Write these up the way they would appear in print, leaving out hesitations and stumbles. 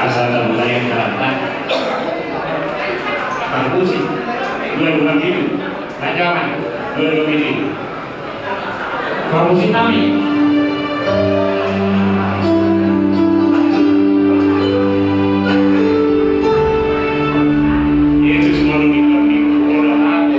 asal budaya Kalimantan. Konfusi 2007 Ancaman 2007 Konfusi kami Yesus menolong kami oleh aku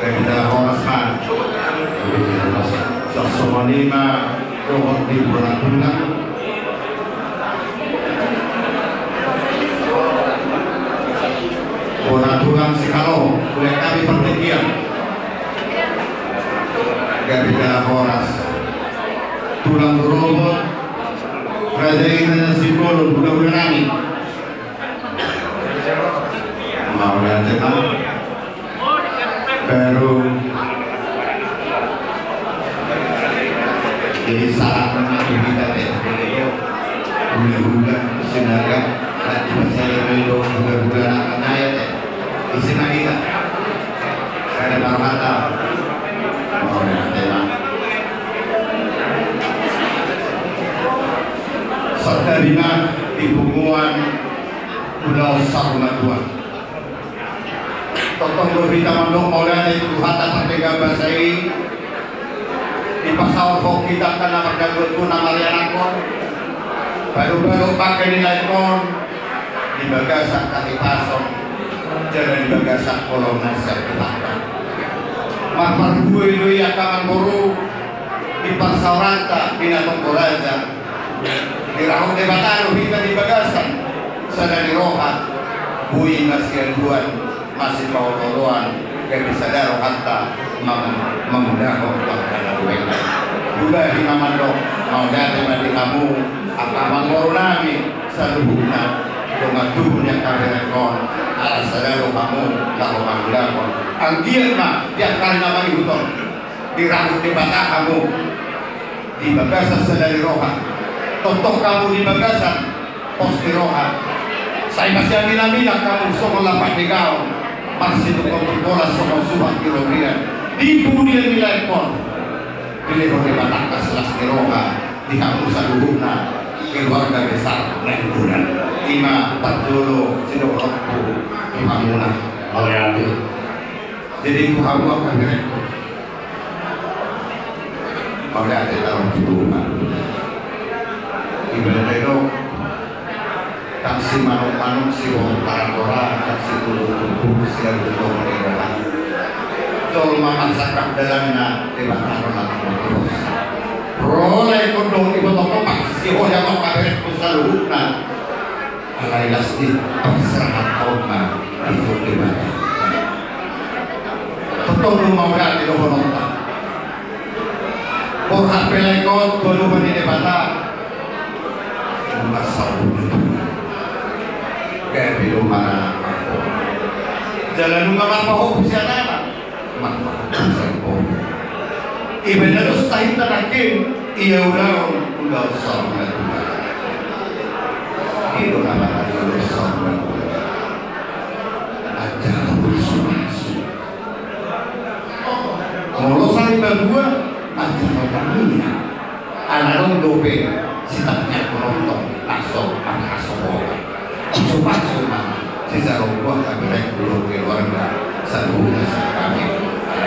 kita horaskan sesemanima rohot di bulan-bulan bulan-bulan sikalo boleh kami pertikian kita horas tulang robot raja ini simbol bulan-bulan kami mau lihat baru jadi salah mengaku kita bulan-bulan sinaga nanti saya melo bulan-bulan akan saya isina kita ada barmata mau nanti serta bina di hubungan Pulau Sarunatuan totong berita mandong oleh itu hata pertega basai di pasal kok kita kena berdagun tu nama lianakon baru-baru pakai nilai kon di bagasan kaki pasong jangan di bagasan kolom nasir kebakar marmar gue itu ya kaman boru di pasal ranta binatong koraza di rahong debataru kita di bagasan sana di rohat bui masih buan masih mau toluan yang bisa daruh hatta memudahkan karena dunia juga di mamandok mau datang di kamu apa mangorunami saluhuna dengan dunia kaberekon ala sadaru kamu lalu memudahkan anggian mah tiap kali nama ibuton di rambut di bata kamu di bagasan sedari rohan tontok kamu di bagasan pos di rohan saya masih amina-mina kamu semua lapak di kau masih untuk bola semua subah kilometer di dunia nilai pon pilih oleh batangka selas kiroha di kampus luhurna keluarga besar Lengkuran 540 Sidorokku Tuhamuna oleh hati jadi Tuhamu akan direktur oleh hati dalam Tuhan ibadah itu taksi manuk-manuk si wong tarangora taksi tulu-tulu si alutuh meninggalan tol mamasakak dalamnya dibatakan lagi terus roleh kodong ibu toko paksi oh yang mau karet pusat luhutna alai lasti perserahan kauma itu dibaca tetap mau gak di loho nonton porhat pelekot koluban ini bata masal itu kayak di rumah jalan rumah apa bisa nama ibadah terus tahun terakhir ia udah sama itu nama udah sama aja bersuara kalau saya berdua aja bertanya anak dope sifatnya penonton asal Sumpah sisa rombong kami naik dulu ke keluarga satu kami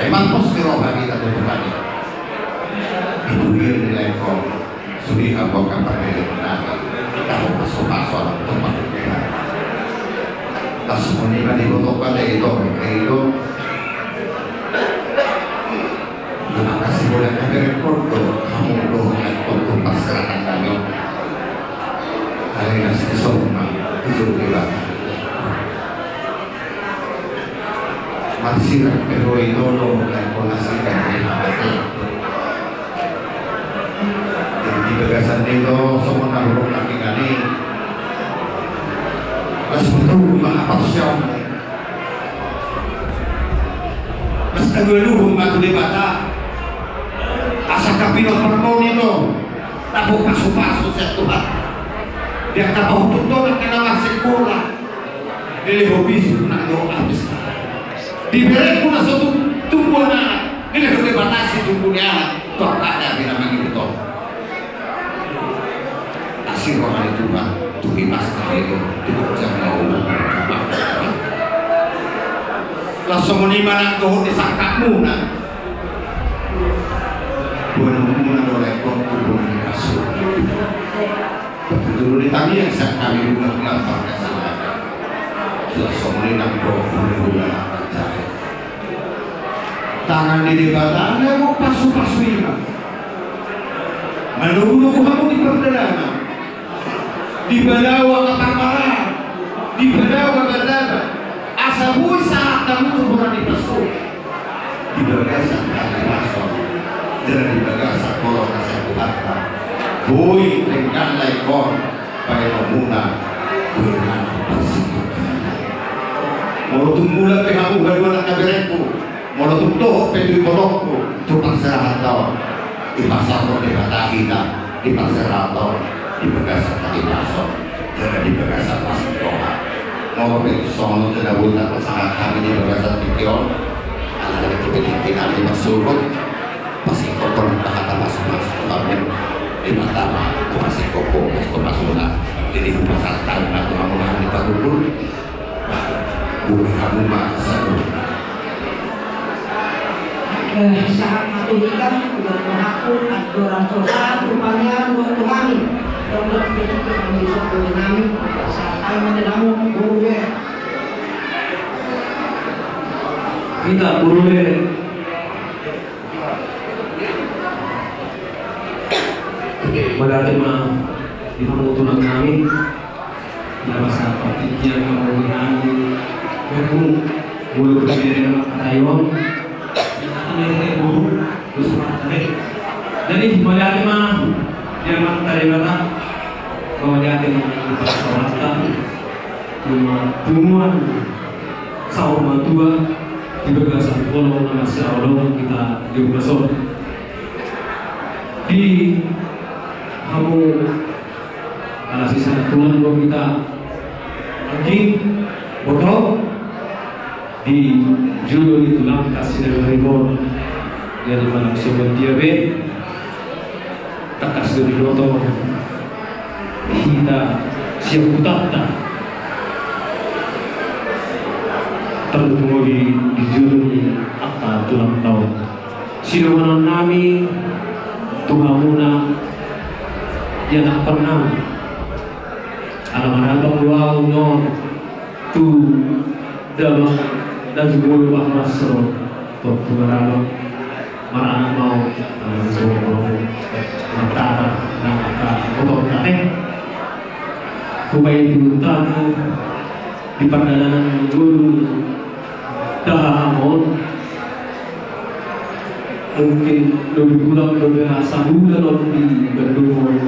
emang pos di roh kami tak tutupan itu dia nilai kau suri hamba kapan dari menara tahu masuk-masuk tempat kita tak semuanya di kotokan itu terima kasih boleh kami rekod kamu doh untuk pasrahan kami hari nasi semua itu kita masih pero itu loh dan konasikan jadi bagasan itu semua naruh kaki kami mas betul apa siapa mas agulu matu di bata asa kapino permon itu tahu pasu-pasu saya Tuhan dia tak mau tuntun kena sekolah dia hobi nak doa habis diberi pun satu tumbuhan anak ini sudah batasi tumbuhnya toh ada bila begitu toh asir orang itu Pak tuh himas itu jangan mau langsung menimana kau disangkamu nak bukan oleh kau tubuhnya masuk betul ditanya yang saya kami bukan melakukan kesalahan sudah semuanya nak kau boleh tangan di bata anda mo pasu-pasuin menunggu kamu di perjalanan di balawa ketamaran di balawa ketara asabuy saat kamu turun di pasu di bagasan kami masuk dan di bagasan kolong kasih harta boy dengan laikon pada muna dengan pasu mau tunggulah pengaku gadua nak kabereku mau tutup petri bolokku tukang serahator di pasar kok di kata kita di pasar atau di bagasan kaki masuk dan di bagasan masuk doa mau bersama tidak buta pasangan kami di bagasan tikion anak itu ketika kami masuk pasti kotor kata masuk kami di mata aku masih kokoh masuk masuklah jadi pasar tahun atau mengalami tahun bukan kamu masuk saat maturikan sudah mengaku ada orang soal rupanya untuk kami dan lebih kami bisa kami saat kami mendamu guru kita guru berarti mah di tulang kami tidak masa pikir kamu kami aku guru berdiri Taiwan jadi melihat mah dia mah tadi kata bahwa dia akan sholat tumuan sahur matua di bagasan kolong nasi Allah kita di besok di kamu ala sisa tulang kita anjing botol di judul itu lang kasih dari harimau dari mana sobat dia be tak kasih dari roto kita siap utata terlalu di judul apa tulang tahun siluman nami Tuhamuna yang tak pernah alam-alam wow nyon tu dalam dan juga bahwa seru perkara marana mau semua mata dan mata kotor teh supaya diuntan di perjalanan dulu dahamon mungkin lebih kurang beberapa bulan di Bandung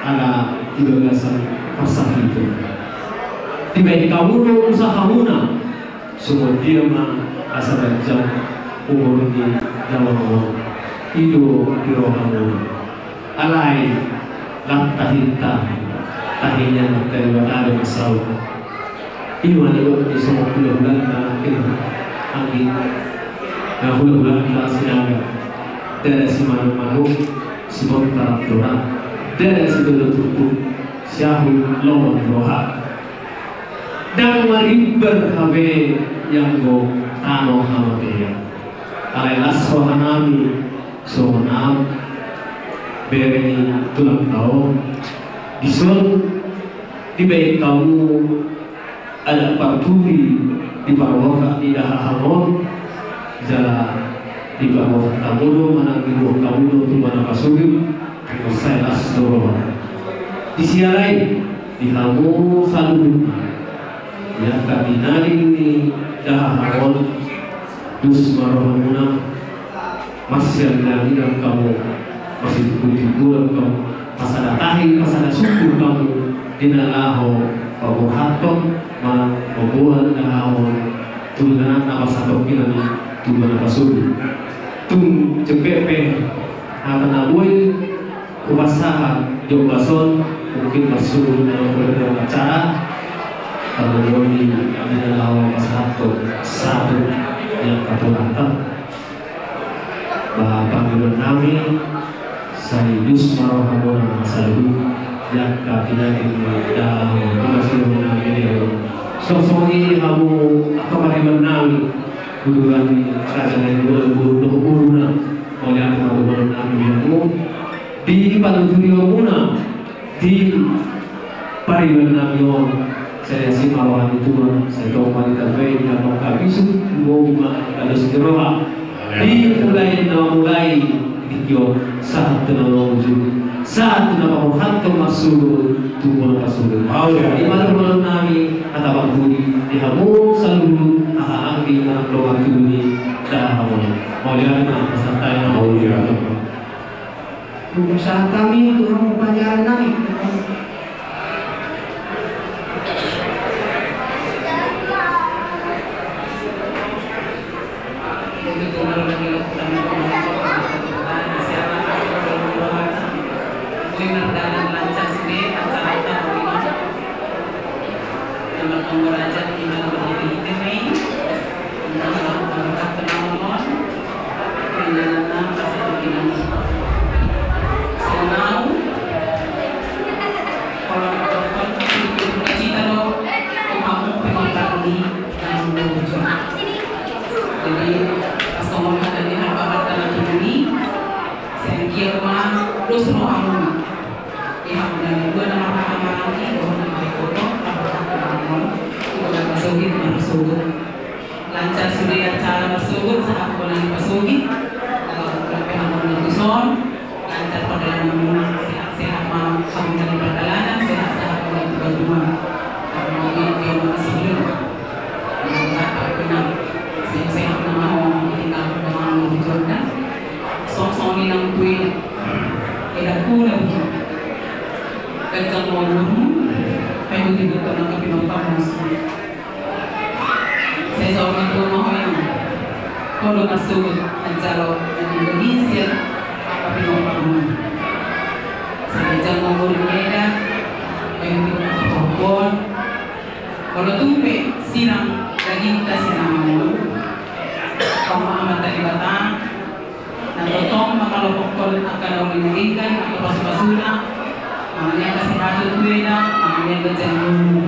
ala 13 pasang itu tiba-tiba kamu usaha semua dia mah asal jam umur di dalam hidup di rohamu alai lang tahita tahinya dari wadada masau iman itu di semua bulan dalam angin nah bulan sinaga dari si malu si bontar doa dari si tutup syahul lawan roha dan mariber habe yang go ano hamate alai laso hanami so nam bereni tulang tahun dison tiba kamu ada parturi di bawah di dahamon jala di bawah kamu mana ibu kamu tu mana kasugi saya laso di sisi lain di kamu selalu yang kabinari ini dah awal dus marohamuna masih lagi dan kamu masih kumpul kamu pasada tahi pasada syukur kamu dinalaho pabuhaton ma pabuhan dahon tulanan apa satu kinan tulan apa suri tung cepepe akan aboy kupasaha jobason mungkin masuk dalam beberapa acara kalau ini adalah satu yang katulatan bahwa kami saya dus marohamona selalu yang kakinya dalam masih mengambil sosok ini kamu apa yang menang kuduran raja yang berbunuh oleh aku mengambilmu di panutuliomuna di pariwenamyo saya si mawahan itu saya tahu wanita baik dan mau kabisu mau ada segeroha Mulai video saat menuju saat menuju masuk tubuh masuk. Di malam kami atau waktu di hamu selalu angin keluar tuli dah mau lihat peserta yang mau lihat. Usaha kami untuk memperpanjang kami. Lancar sudah acara masuk saat bulan pasugi lancar pada sehat-sehat kamu dari perjalanan sehat-sehat bulan berdua dia masih hidup apa benar sehat nama orang tinggal dengan Jordan song-song ini nang tui tidak kurang kacang molum kayu dibutuhkan untuk pinopang saya seorang itu mau yang kalau masuk acara Indonesia apa pinopang saya jangan mau berbeda kayu dibutuhkan kalau tumpe sirang daging kita sirang mau kamu amat dari batang dan totong makalopokol akan meninggalkan atau pas-pasuna namanya kasih hati itu beda namanya gajah dulu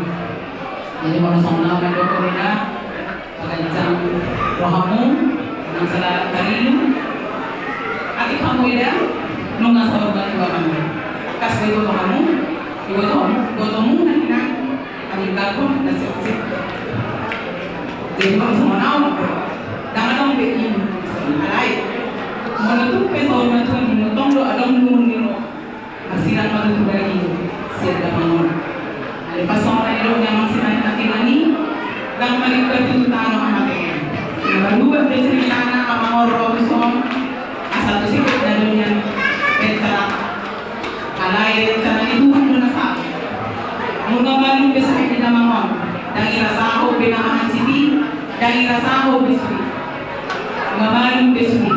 jadi kalau sama mendoko beda gajah rohamu nang salah kalilu adik kamu beda nungas organ juga kamu kas itu rohamu gotomu nanti adik kamu nasi oksik jadi kalau sama nawa jangan dong begini alai mana tu pesawat macam ni tong lo ada nun ni lo masiran mana tu lagi siapa bangun ada pasal orang itu yang masih naik kaki lagi dan mereka itu tanah amatnya yang dua dari tanah sama orang besar asal tu sikit dan dunia pencak alai rencana itu hanya nasab mula baru besar kita mahal dari rasa aku bina amat sini dari rasa aku besar ngamalin besar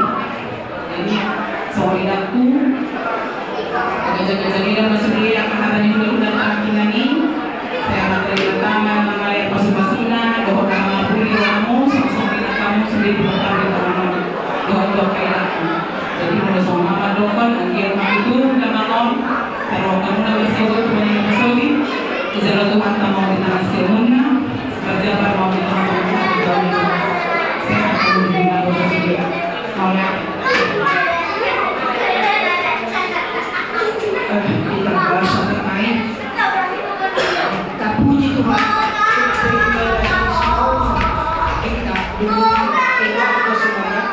sorry aku gajah-gajah ini masuk dia akan katanya udah kaki ini saya akan pertama mengalih pasu-pasuna doa nama pulih kamu sama-sama kamu sendiri bertahan doa kayak aku jadi mulai sama dokon anggir itu udah malam kalau kamu udah bersih cuma yang bersih ijalah Tuhan tak mau kita hasil muna seperti apa mau kita saya akan mendengar doa sendiri mau ya kita bahasa terkait kita puji Tuhan kita semuanya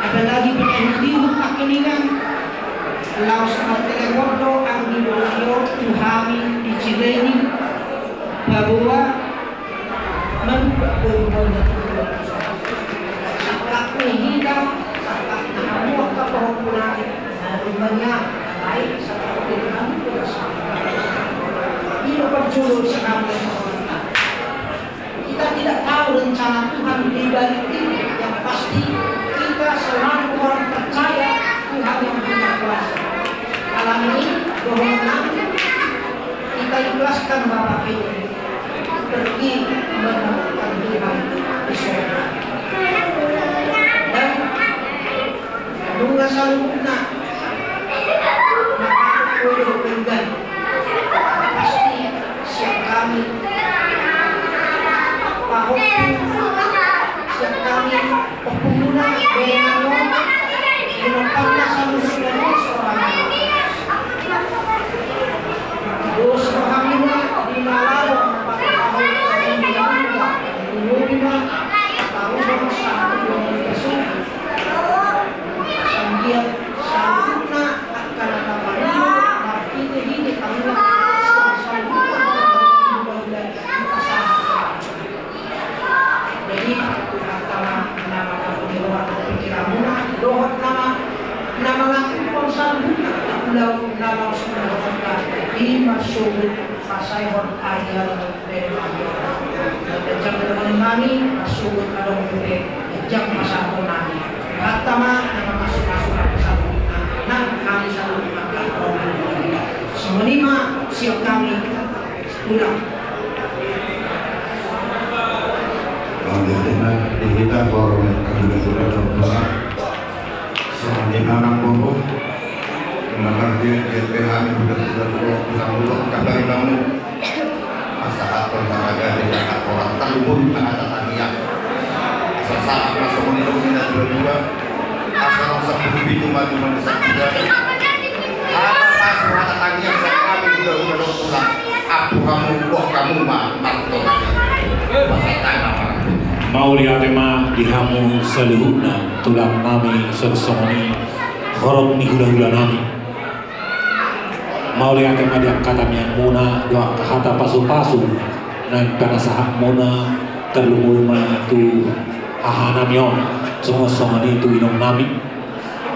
ada lagi penyanyi pakaian laos telewodo ang dibolio Tuhami di Cileni bahwa memperboleh sakak hingga sakak nahamuak keperluan dari banyak baik seperti kami ini berjulur sekali kita tidak tahu rencana Tuhan di balik ini yang pasti kita selalu orang percaya Tuhan yang punya kuasa malam ini doa kita ikhlaskan Bapak ini pergi menemukan Tuhan di surga dan bunga saluna dan pasti siap kami pahok siap kami pengguna dengan menopangnya selalu sebagai seorang dos kami di malam pada tahun yang menunggu tahun satu yang besok Ulaw lamang sumunod di masugod pasayhon ayal dari Dajang naman namin masugod along ulit Dajang masako namin at tama na masuk-masuk na pasako na kami sa lupang semenima siap kami pulang. Alhamdulillah di kita forum sudah berdoa semenima nang bobo mengerti kebehan sudah bersambung kabar kamu masalah olahraga di dekat orang terlubung kata tania sesaat masuk menuju kita dua asal sebelum itu maju mendesak juga apa suara tania kami sudah pulang aku kamu boh kamu mah marto mau lihat tema dihamu seluruhna tulang nami sersongoni horok ni hula-hula nami mau lihat tema dia kata yang muna doa kata pasu-pasu naik karena sahak muna terlumur mana tu ahanamion semua songoni tu inong nami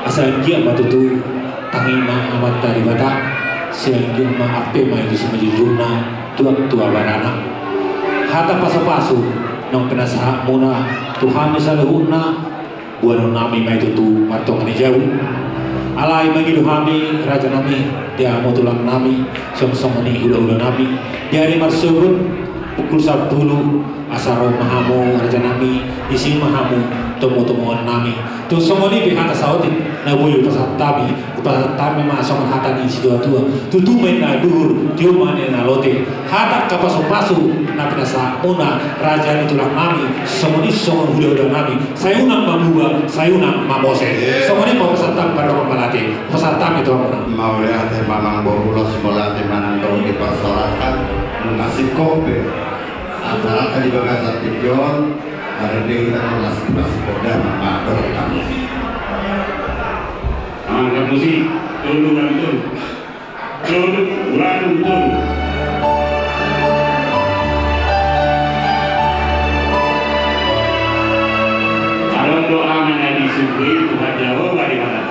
asal dia batu tu tangina amat dari badak sehingga ma ape ma itu semajurna tua barana hata pasu-pasu nong kena sahak muna Tuhan misalnya buat nami ma itu tu martongan jauh alai bagi dohami raja nami dia mau tulang nami song-song ini udah nami dari marsurun pukul 10 asaro mahamu raja nami isi mahamu temu-temuan nami tu semua ini pihak sautin na boleh pasal tami masuk hata ni si tua tu main na dur tiuman na lote hata kapasu-pasu na pinasa una raja ni tulang nami semua ini semua udah nami saya unang mamua saya unang mamose semua ini mau pesan tam pada pemalati pesan tam itu mau lihat mamang borulos molate manando di pasorakan ngasih kopi antara tadi bagasat pijon ada di kita ngasih koda makar kamu angkat musik tulu kalau doa mana disukai Tuhan jawab dari mana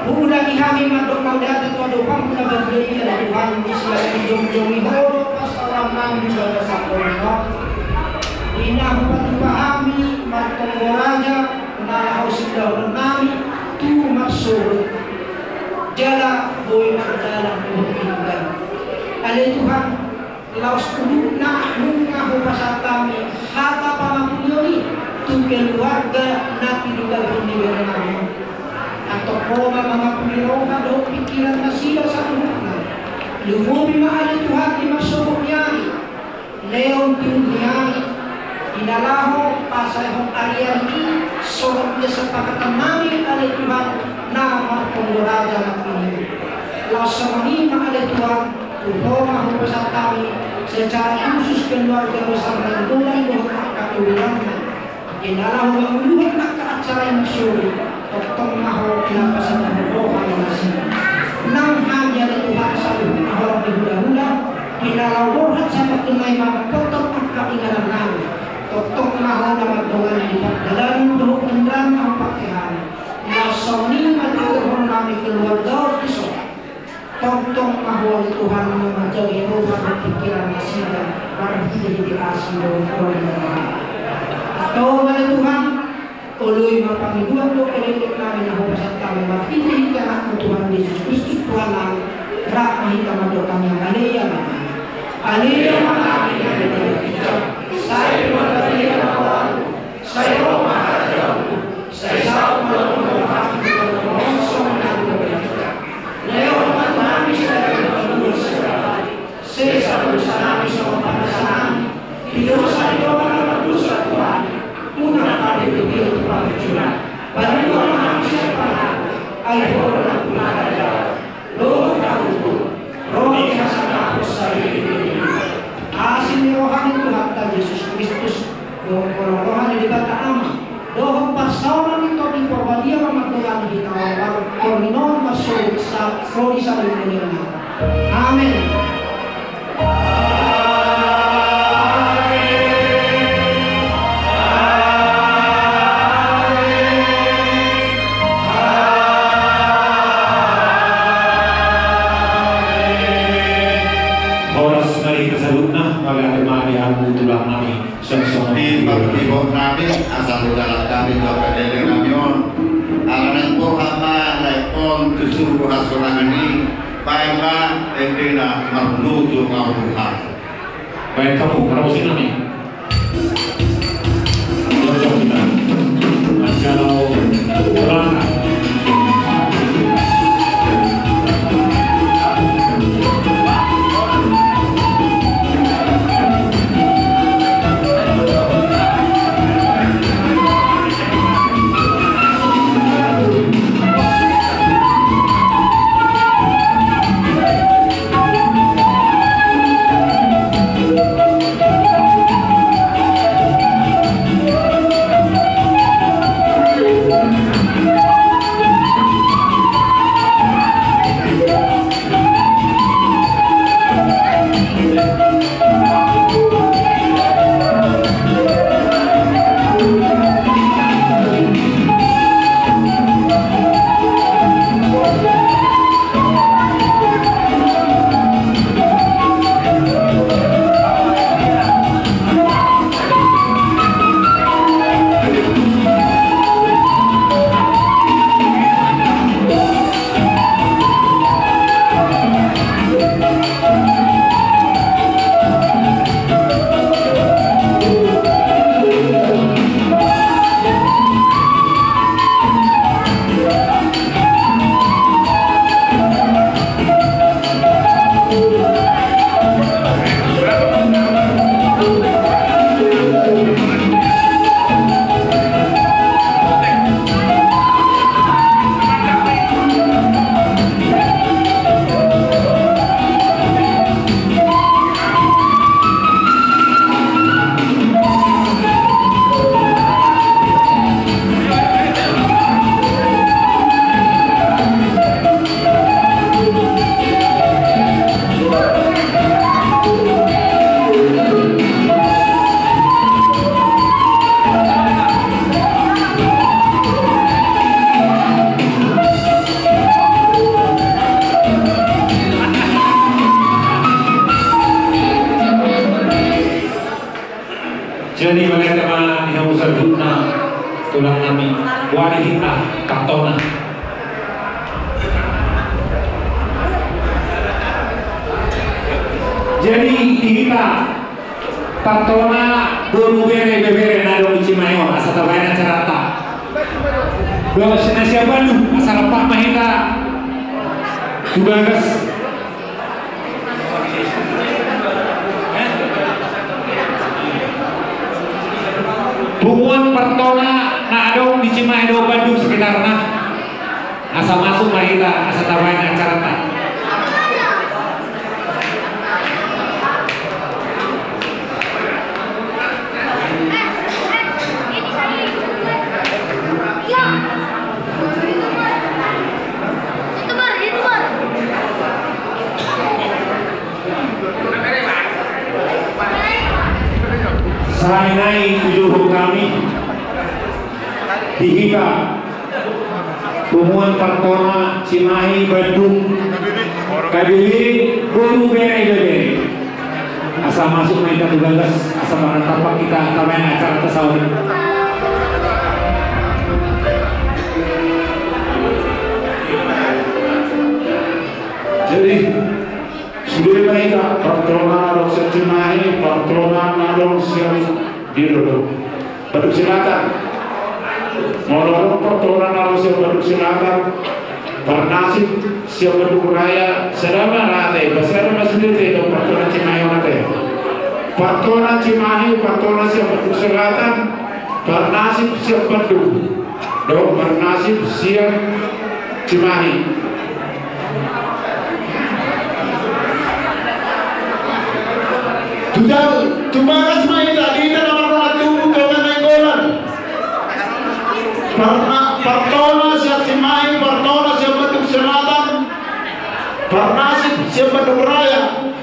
Udah kami madok mangdata tu ado pang na bagay na Tuhan di sila jom-jomi horo pasalam nang di bawah sakono. Ina pati matong raja na hausidaw nami tu masuk. Jala boy magdalang tuhan. Ale Tuhan laos kudu na nunga ho pasatami hata pamamuyoni tu keluarga na tinugal piniwala namin. Atau koma mga pumiroka do pikiran na sila sa tuhana. Lumubi maali Tuhan di masubok niya. Leon pinuniyani. Inalaho pasayong ariyan sorot niya sa pakatan namin ali Tuhan na magpunguraja ng pinili. Laos sa mani maali Tuhan kung mahupasat kami secara khusus keluarga besar dan mulai doa katurunan. Inalaho manguluhan na kaacara yang masyuri. Tong maho kinapasan ng roha ng nasin. Nang hanya na Tuhan sa luhong ahorang dihula-hula, kinalawurhat sa patunay magpotong ang kaingalan namin. Tong maho na magdungan ng pagdalan, doon ng drama ang pakihan. Nasaw ni matutuhon namin keluarga iso. Tong maho ni Tuhan na majagi roha ng pikiran na sila para hindi asin doon ko ng mga. Atau wala Tuhan, tuloy mapangiguan do kailangan namin na huwasan kami magpili ka ng Tuhan Yesus Kristus Tuhan lang rak mahita mado kami ang alaya namin. Alaya namin ang alaya. Sa'yo magaliya na kawan, sa'yo mahalayaw, sa'yo malunguhan ng monsong nagulita. Ngayon man namin sa'yo magulong sa sa bulsa namin sa kapanasan, ito sa'yo ang magulong sa Tuhan. Una kali begitu pangcuran, baru orang siapa? Ayo orang mengajar, lo tahu, roh yang sangat besar ini. Asin rohani Tuhan Yesus Kristus, rohani di kata ama, doa pasaran itu di perbadia mematukan di tawar, korminon masuk saat frodi saling menyerang. Amin. Di pagkibok namin, asal dalam kami ke kedeleng namion alanan pohama naikon kesuruh hasurangan ini baiklah endena menuju ngawuhan. Baik kamu, kalau sini nih. Jom kita. Kalau berangkat. Jadi bagaimana yang usah guna tulang kami wanita katona. Jadi kita katona baru bere nado di Cimayo asal tawaran cerita. Dua senasya Bandung asal Pak Mahita Tubagas. Bunguan pertona nadong di Cimayo Bandung sekitarnya asal masuk Mahita asal tawaran cerita. Saya naik tujuh kami dihika Tumuan Partona Cimahi Bandung Kadiri Guru bere asal masuk mereka tugas asal menetapak kita kamain acara tersawir. Jadi sudah mereka Partona Rosa Cimahi Partona Nalong siang Dirodo Baduk Selatan Molorong Partona Nalong siang Baduk Selatan Parnasib siang Baduk Raya Serama Rate Basara Masulite do Partona Cimahi Rate Partona Cimahi Partona siang Baduk Selatan Parnasib siang Baduk do Parnasib siang Cimahi. Tubagas Mahita di dalam ratu dengan Nenggolan Partona siap Cimahi Partona siap Baduk Selatan Parnasib siap Baduk Raya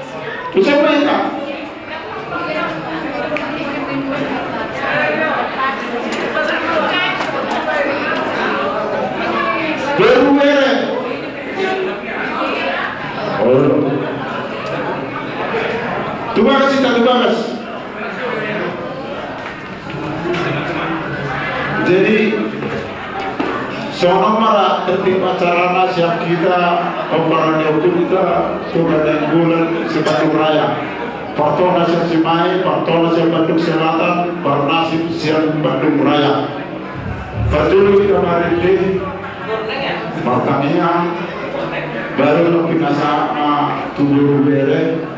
bisa mereka Berwere Tubagas kita tubagas. Jadi sono mara tertib acara siap kita pemeran yang kita turun dan bulan Baduk Raya. Partona siap Cimahi, Partona siap Baduk Selatan, Parnasib siap Baduk Raya. Betul kita hari ini pertanian baru pinasa tubuh bere.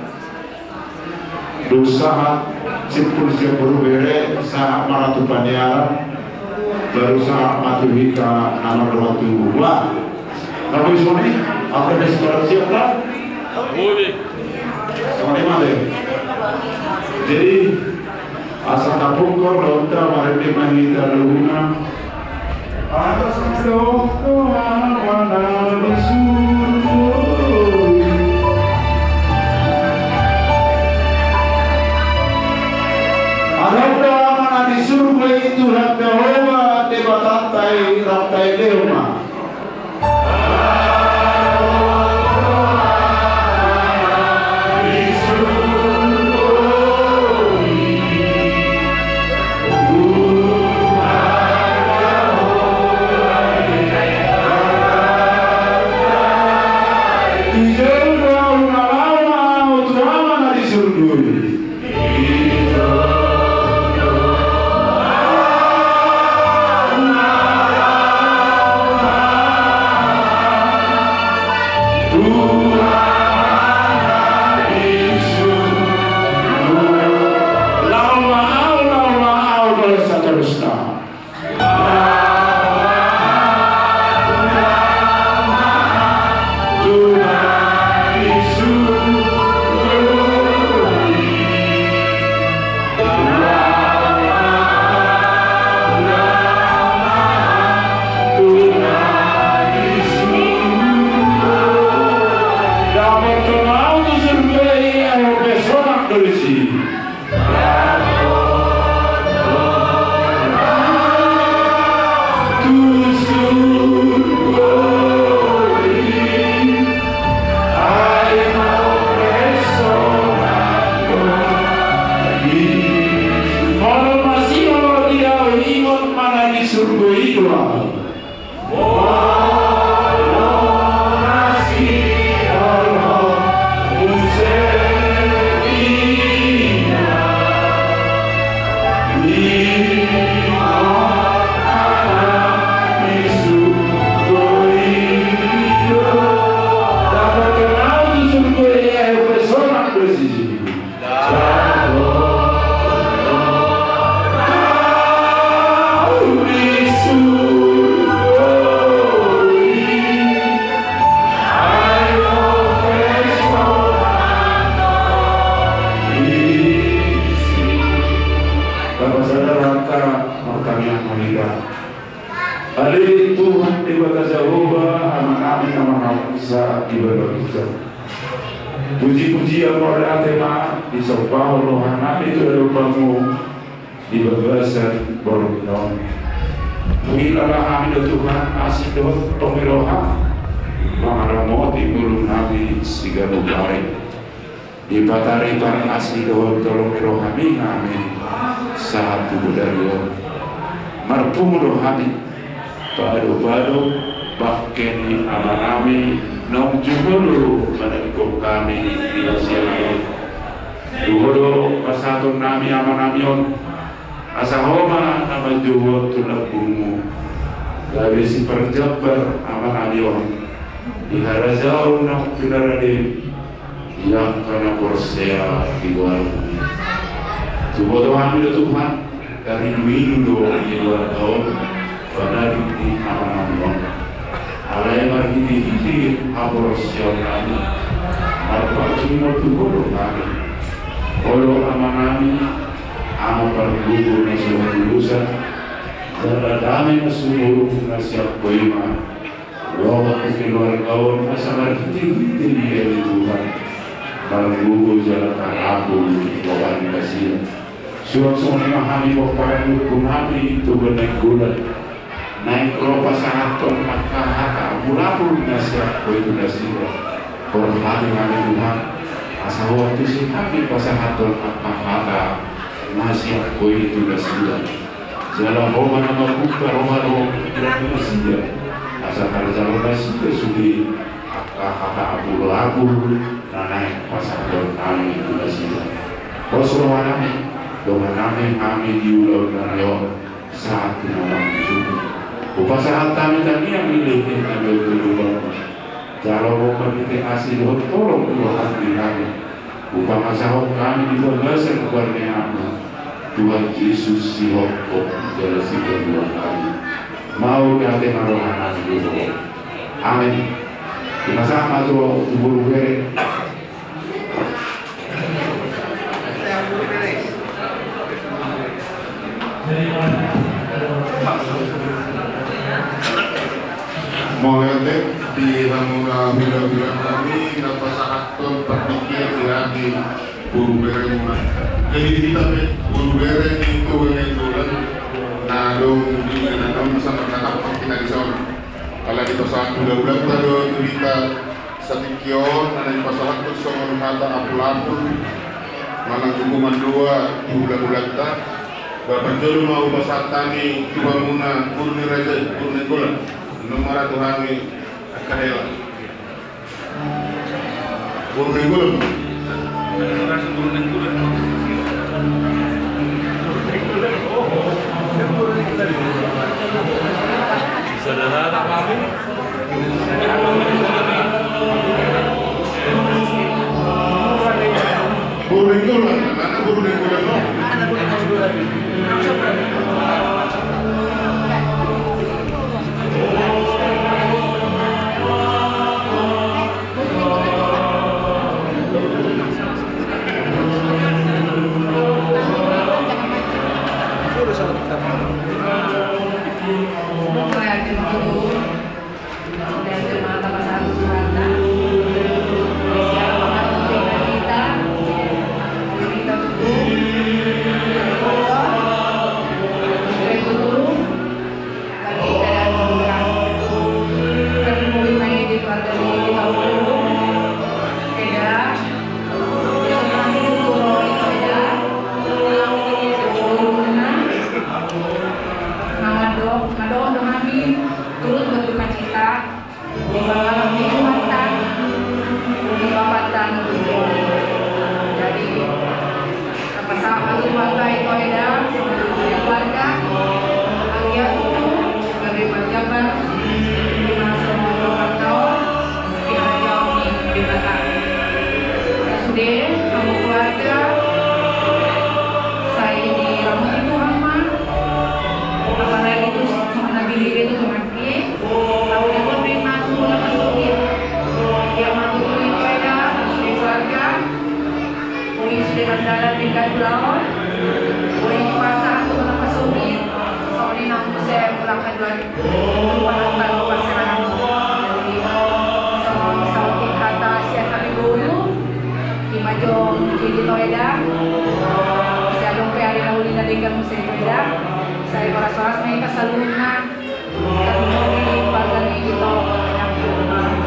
Dosa simpul siap berubere saat maratu paniaran baru saat matuhika nama ratu wah tapi soni apa desperasi apa? Soni mana? Jadi asal kapung kau lonta mari Mahita Luna atas doa mana disuruh Arabda mana di surga itu Rabda Hoba debatantai Rabtai Deuma Follow my sa ibadah. Puji-pujian pada tema di Sopao Rohana itu lupamu di bebasan Borneo. Wilalah hamid Tuhan asih doa pengeroha mengaramoti mulun nabi siganu baik di patari para asih doa tolong rohani amin saat budario marpung rohani padu-padu bakeni amanami nong jubulu menengkuk kami di usia duhodo pasatun nami amanamion asahoma nama juwo tunabumu dari si perjabar amanamion diharazau nong tunarade yang karena korsea di luar bumi juwo dohami Tuhan dari windu di luar tahun pada di amanamion alai marhiti aborsion kami marpacimo tuhodo kami olo amanami amo pergugu na sebuah tulusan dan damai na sumuru na siap koima loha kekeluar kawan asa marhiti dia di Tuhan pergugu jalan karabu lohan kasih suang-suang memahami bahwa kumami itu benar gulat naik ropa sahaton maka haka mulapun na siap koitu nasira korhati kami Tuhan asa waktu si kami pasahaton maka haka masih aku itu dah sudah jalan Roma nama buka Roma tidak sudah asal jalan sudah sudi kata Abu Labu naik pasar kami itu dah sudah Rasulullah kami dengan kami diulang dan saat malam itu upasah kami tadi yang milik kami berubah jalan Roma kita asih tolong dua hati kami upama sahok kami di berbahasa keluarnya Tuhan Yesus si hokok dari si kedua kali mau kate marohana dulu amin kita sama tuh buru bere Molte di Ramuna bila-bila kami dapat sangat berpikir di buru bere mulai. Jadi kita buru bere itu menentukan nadong di nadong sama kakak kita di sana. Kalau di pasangan bulan-bulan kalau kita satikion ada di pasangan itu sama mata apul-apul mana hukuman dua bulan-bulan kita. Bapak jodoh mau pasang tani cuma muna kurni raja kurni gula nomor tuhani akadela kurni gula rasa kurni gula saudara tak paham kurni gula mana kurni gula Saya akan Sito Eda. Sa dong pe ari na uli na din kami sa Eda. Sa oras-oras may kasalunod na. Kami pagani ito.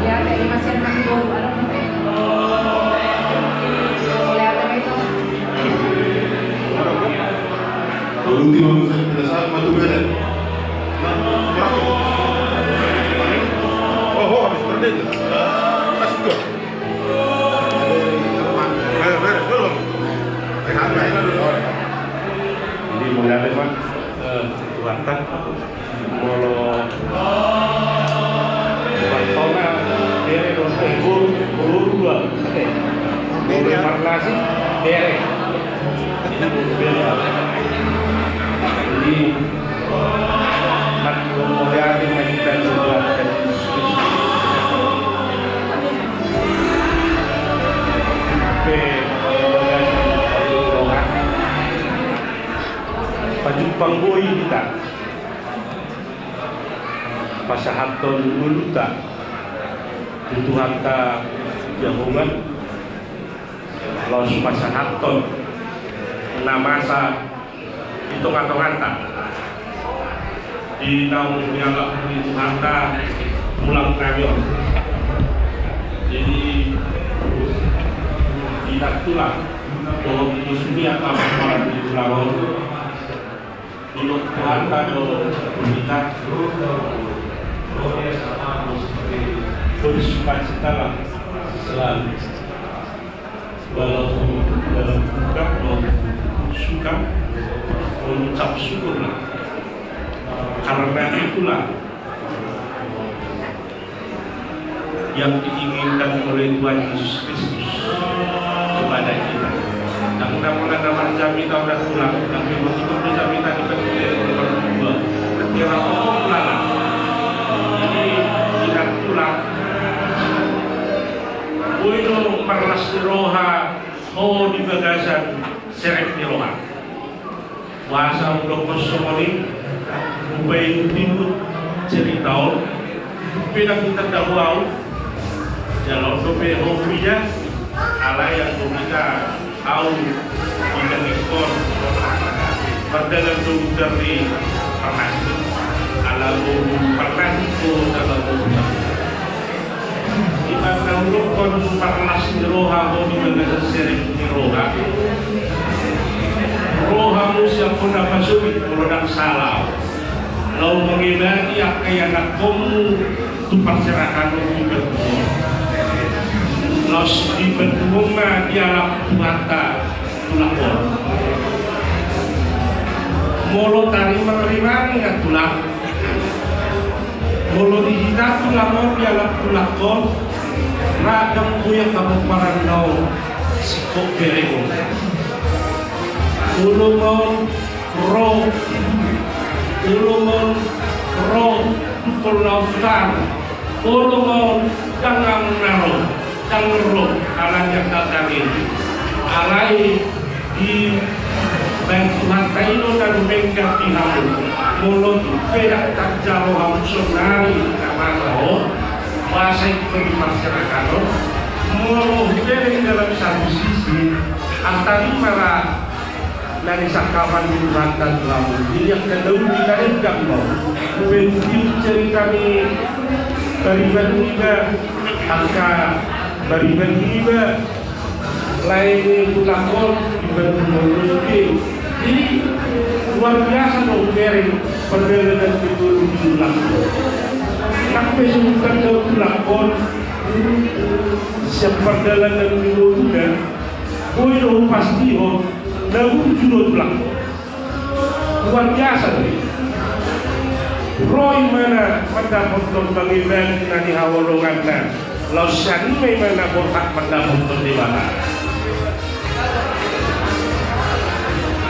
Ya, kaya masyan ng doon. Ano mo eh? Wala ata ito. Por último, vamos a empezar más tu vida. Oh, habis berdiri. Masuk ke. Dulu. Jadi mulai memang Tuhan kalau Bartona dia gol dua, gol marlasi dia. Jadi kan kemudian kita juga pajumpang boy kita pasahaton luluta tutuhan ta jamungan los pasahaton namasa itu kantongan ta di naung nyala tutuhan ta pulang kayon jadi tidak tulang kalau musuhnya apa orang di pulau untuk Tuhan kalau kita bersukacita lah selalu walaupun dalam duka suka mengucap syukur lah karena itulah yang diinginkan oleh Tuhan Yesus Kristus kepada kita. Dan nama kami tahu dah pulang, dan begitu kami tadi berdua, kira pulang. Jadi tidak pulang. Uino parlas roha, ho di bagasan serep di roha. Wasa untuk kosomoni, ubay timut ceritaon, pinang kita tahu, jalan dope hobinya, ala yang kita tahu kita ikon perdagangan itu dari pernah alam pernah itu dalam kita tahu kon pernah roha di mana sering roha roha musia pun dapat sulit produk salah lalu mengibadi apa yang nak kamu tu perserahkan untuk los di bentunga dialog mata tulakor molo tari menerima nggak tulak molo dihitat tulakor dialog tulakor ragam kuya kabupaten nau sikok berego ulumon ro tukul lautan ulumon tangang naro tangguruk alanya katarin alai di bantuan kaino dan bengkat di hamu mulut pedak tak jauh hamu sonari kamaro bahasa itu di masyarakat mulut bering dalam satu sisi antara para dari sakawan di rantan lamu dilihat kedua kita enggak mau mungkin cerita kami dari juga angka bariban tiba lain tulakon dibantu jadi luar biasa dong bering perdagangan itu tulakon sampai sebutkan ke tulakon siap perdagangan itu dan dong pasti namun judul tulakon luar biasa nih Roy mana mendapat pembangunan dari hawalongan lausan mana berhak mendapat perdebatan.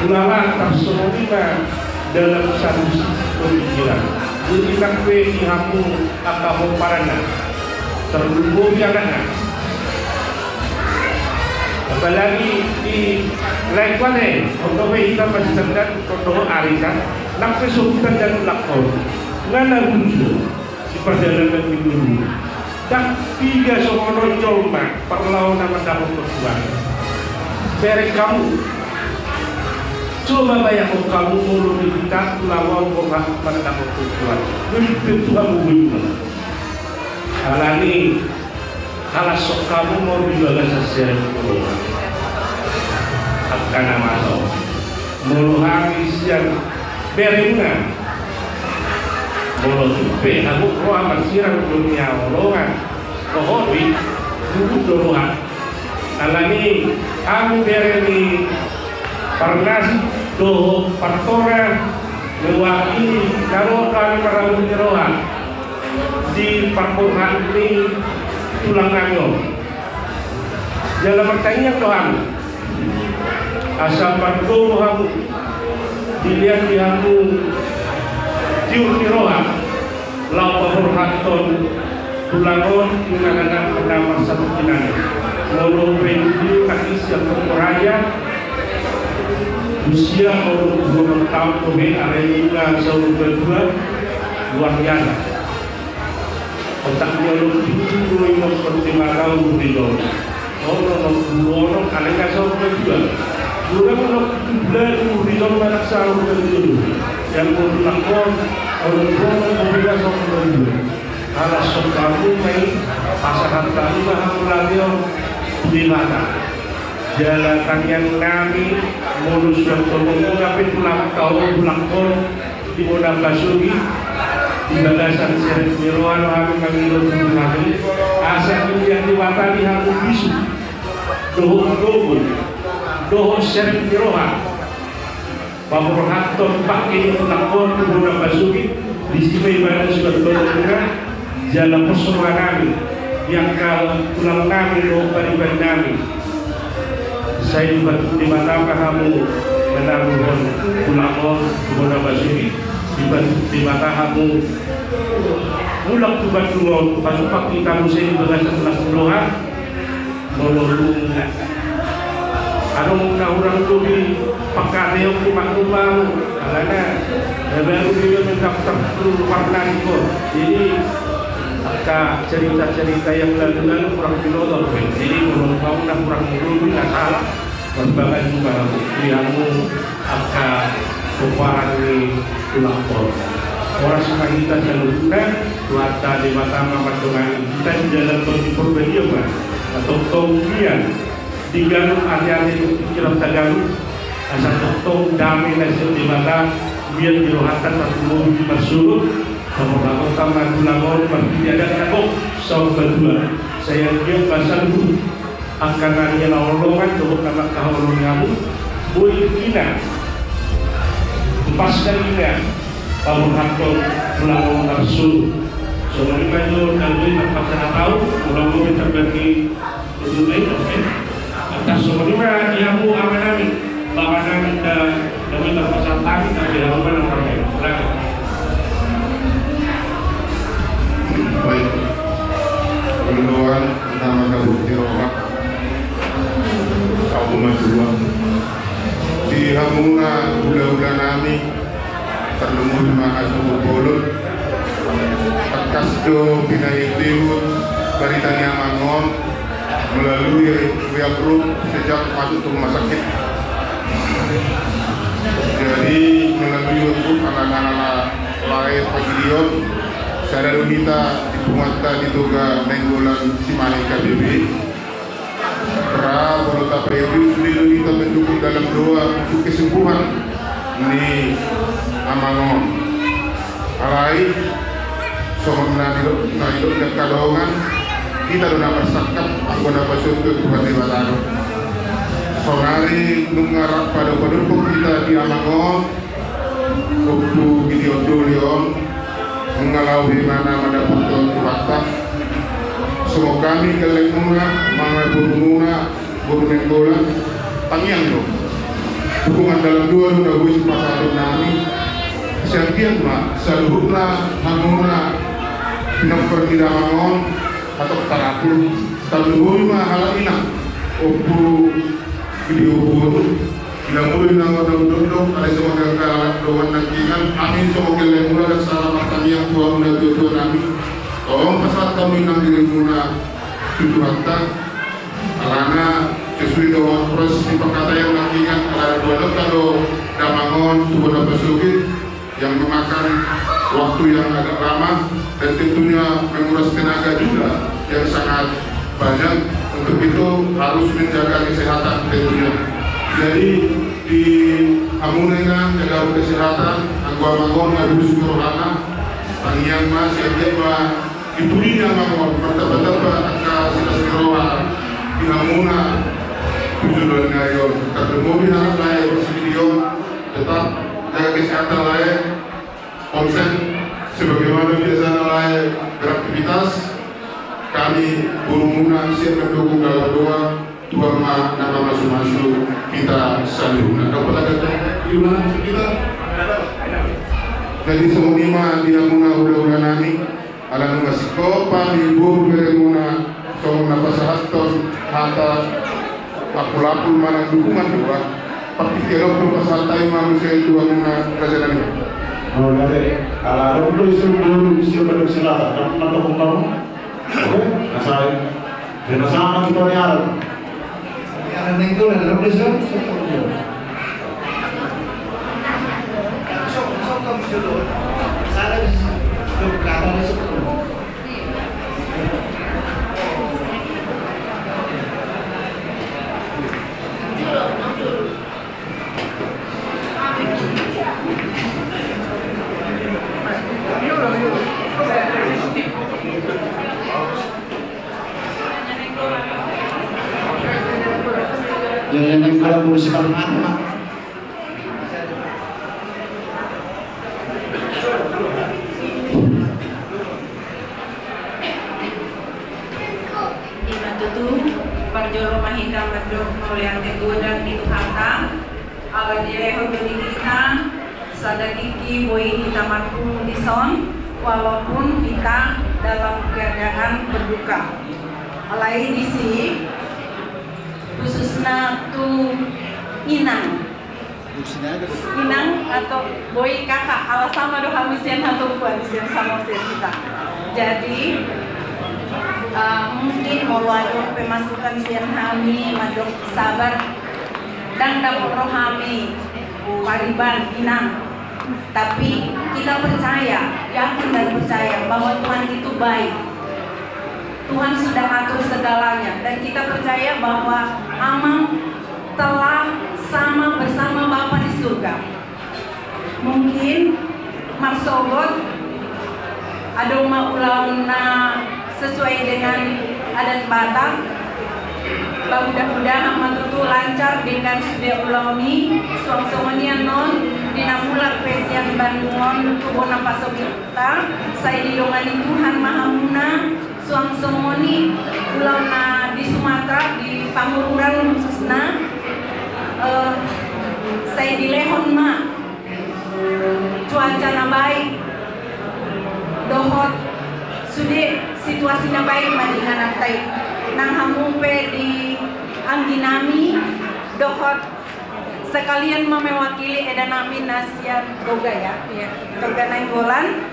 Ulama tersemuanya dalam satu pemikiran. Jadi sampai dihamu atau parana terlubung jangan. Apalagi di Laikwane, untuk kita masih sedang untuk arisan, sampai sultan dan lakon, ngana muncul di perjalanan minggu. Tak tiga semono colma perlawanan mendapat perjuangan. beri kamu. Coba bayangkan kamu mulu dikat lawan orang pada kamu Tuhan. Begitu Tuhan menguji. Alani, kalau sok kamu mau dibalas sesuai dengan akan nama Allah. Mulu habis yang beringan. Mulu tupe, aku roh bersirang dunia olongan. Kohori, duduk duluan. Alani, kamu berini. Parnasi do partora mewakili kalau kami para penyerohan di parkoran ini tulang nangyo dalam pertanyaan Tuhan asal parko kamu dilihat di kamu tiur di rohan lau paburhaton tulangon menangan penamar satu kinanya ngolong pendidik kakis yang terperaya usia orang 20 tahun kami arena seluruh berdua luar biasa. Otaknya lebih dulu 55 tahun berdua. Orang arena seluruh berdua. Dulu orang berdua banyak seluruh berdua. Yang berlaku orang berbeda seluruh berdua. Kalau sekarang ini pasangan tadi bahagia radio di mana? Jalan yang kami mulus dan tapi pulang di Modal Basuki di bagasan Serep Miroan kami mengilu kami asal yang diwatani hamu bisu doho Serep Miroan Bapak Haton pakai pulang di Modal Basuki di sini ibadah sudah berdoa jalan persoalan kami yang kalau pulang kami doho bariban kami saya juga di mata kamu menanggung ulama kepada basiri di mata kamu ulang tugas dulu pas pakai kamu saya bahasa kelas puluhan menurut ada orang itu di pakai yang di maklumah karena baru dia mendaftar dulu warna itu jadi cerita-cerita yang lalu kurang dilodor jadi menurut kamu dah kurang dulu tidak salah berbagai juga yang akan keparan di lapor orang suka kita jalurkan luata di mata dengan kita di dalam perbedaan atau kemudian di Garut ada itu kiram Garut asal tong damai nasib di mata biar dirohatan satu mobil bersurut kalau tambah gula tidak ada takut sau berdua saya dia pasal dulu akan ada lowongan untuk nama kahulun kamu boleh kina pas kali ini kamu hakul pulang tersul soalnya itu kalau tak pernah tahu pulang minta pergi untuk itu atas semuanya kamu aman bahwa kami demi terpasang tadi tapi harapan orang baik pendoaan nama kabut rohak aku madua di hamuna bulan nami terlemur maha subuh bolot akas do pinai tiwut baritanya mangon melalui Ria Group sejak masuk ke rumah sakit jadi melalui YouTube anak-anak lahir pagi dion saya minta dipungat di toga nenggolan Cimahi KBB pra berota periode kita mendukung dalam doa untuk kesembuhan ini amangon alai sohon nado dan kadongan kita sudah bersakap aku dapat syukur Tuhan di Bataro sonari nungarap pada pendukung kita di amangon waktu video dolion mengalau di mana mendapatkan fakta semua kami keleng muna mana buru nenggola tangiang dong dukungan dalam dua udah gue pasal nami setiap mak seluruhnya hamuna pinapar tidak mangon atau tarapul tapi gue mah hal ini waktu video buru tidak boleh nama dong ada semua yang doan nakikan amin semua keleng muna dan salah pertanyaan Tuhan udah Tuhan nami tolong pasal kami nang diri muna itu harta karena sesuai dengan proses pengkatanya mengingat ada dua kalau damangon tubuh pesukit yang memakan waktu yang agak lama dan tentunya menguras tenaga juga yang sangat banyak. Untuk itu harus menjaga kesehatan tentunya. Jadi di Hamunengan jaga kesehatan angguan mangon ngadu suruhana pangian mas yang dia dipulinya mangon bertambah-tambah angka silas di Hamuna tujuan ngayon tapi mobil anak lain bersedia tetap jaga kesehatan lain konsen sebagaimana biasanya lain beraktivitas. Kami Burumuna siap mendukung dalam doa Tuhan nama masuk-masuk kita salihuna dapat ada gimana kita jadi semua dia Muna udah nani ala ngasih kopa di Bur Beremuna semua napa sahaton hata lapu-lapu mana dukungan juga tapi kira berpasantai manusia itu Muna kajalan. Oh, dari ala dulu disuruh selatan mendukung kamu. Oke, asal dan sama kita lihat. Yang itu ada represent. Yang kalau municipal anak Imatutu Parjolo Mahindra Madro Maulian Tegudan itu harta ala direho beli kita sadagiki boy hitamatku dison walaupun kita dalam keadaan berduka alai disi khususnya tu inang atau boy kakak ala sama doa misian atau buat misian sama kita. Jadi mungkin mau ada pemasukan sian kami madok sabar dan dapur rohami pariban inang. Tapi kita percaya, yakin dan percaya bahwa Tuhan itu baik. Tuhan sudah atur segalanya dan kita percaya bahwa Amang telah sama bersama Bapa di surga. Mungkin marsogot ada ulang sesuai dengan adat Batak. Mudah-mudahan matutu lancar dengan sudah ulami suang-suangnya non dinamulak pesian Bandungon kubona pasogita saya didongani Tuhan Mahamuna suang semoni ulang di Sumatera di Pangururan khususnya saya di Lehon cuaca na baik dohot sudah situasinya baik madingan nantai nang hamupe di angginami dohot sekalian mewakili edanami nasian toga ya toga nainggolan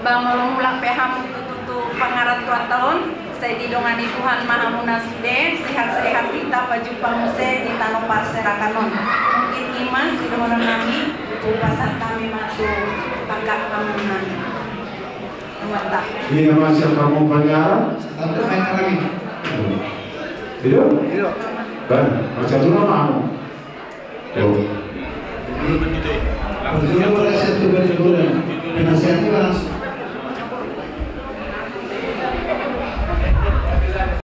bangolong peham tututu pangarat 2 tahun saya didongani Tuhan Maha Munaside sehat-sehat kita paju pamuse di tanah parserakanon mungkin iman sidongan kami upasan kami masuk tangga kamunan mantap ini masih kamu panjara Tentu main lagi. Tidak? Dan macam tu nama kamu. Kalau boleh satu berdua, penasihatnya langsung